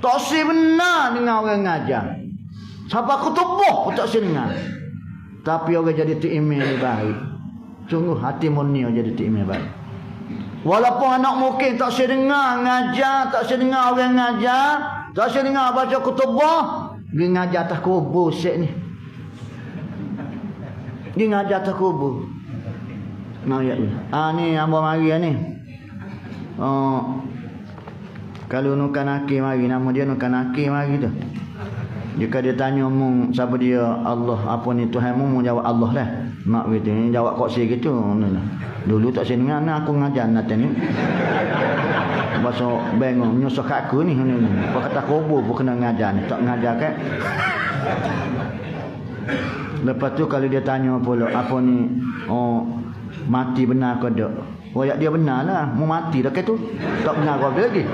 Tak si benar dengan orang ngajar. Siapa kutubuh pun tak si dengar. Tapi orang jadi tinggi ni baik. Sungguh hati murni jadi tinggi baik. Walaupun anak mungkin tak si dengar ngajar, tak si dengar orang ngajar, tak si dengar baca kutubuh, dia ngajar atas kubur sik ni. Dia ngajar atas kubur. Nah ya. Ni hamba mari ni. Kalau nukan hakim mari, nama dia nukan hakim mari tu. Jika dia tanya mu siapa dia Allah apa ni Tuhan mu jawab Allah lah. Nak gitu ni jawab kok si gitu. Dulu tak sini mana aku ngajar nak ni. Bahasa bengong nyusah kat aku ni. Apa kata kubur pun kena ngajar ni. Tak ngajar kan. Lepas tu kalau dia tanya pula apa ni mati benar ke tak? Wayak dia benar lah. Mau mati dah ke tu. Tak benar ke lagi.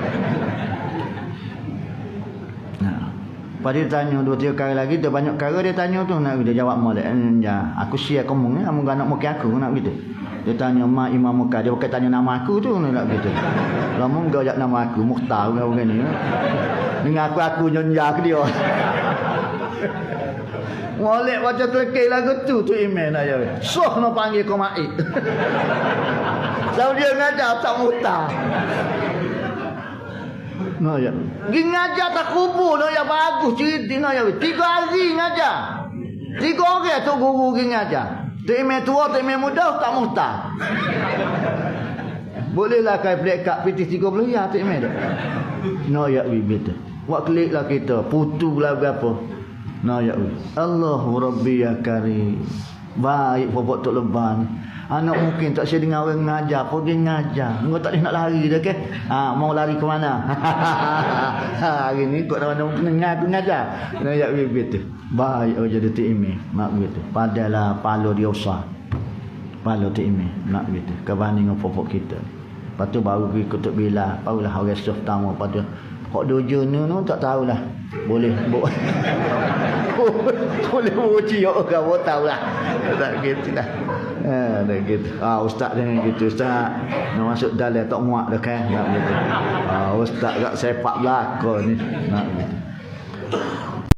Pada dia tanya 2-3 kali lagi tu banyak kali dia tanya tu nak dia jawab molek ya aku share kamu ni kamu nak mukir aku nak gitu. Dia tanya mak imam muka dia bukan tanya nama aku tu nak gitu. Lama enggak jak nama aku Mukhtar orang ni. Dengan aku nyonya ke dia. Molek baca terkei lagu tu email nak ya. Soh nak panggil kau maid. Tahu dia ngajar tak Mukhtar. Nah ya. Gi ngajar tak kubur no ya bagus cerita no ya. 3 hari ngajar. 3 orang tu guru gi ngajar. Tu email tua, tu email muda tak Mukhtar. Bolehlah kai plekat pitih 30 ya tu email dah. No ya bibit. Wak klik lah kita, putu lah berapa. No ya. Allahu Rabbi ya Karim. Baik popok tok leban. Anak mungkin tak saya dengar orang ngajar, pergi ngajar. Engkau tak boleh nak lari dah ke? Mau lari ke mana? Hari ni kau nak ngajar. Nak bibit tu. Baik oh jadi tinggi. Nak begitu. Padahal palo dia usah. Palo tinggi. Nak begitu. Kebanding dengan popok kita. Lepas tu baru pergi kutub bila. Barulah orang soft tamu pada hok dojo ni tak tahulah. Boleh boleh uji orang tahu lah. Tak gitulah. Dah gitu. Ustaz jangan gitu. Ustaz nak masuk dalam tak muak dah kan. Nak gitu. Ustaz kat sepak belakang ni. Nak gitu.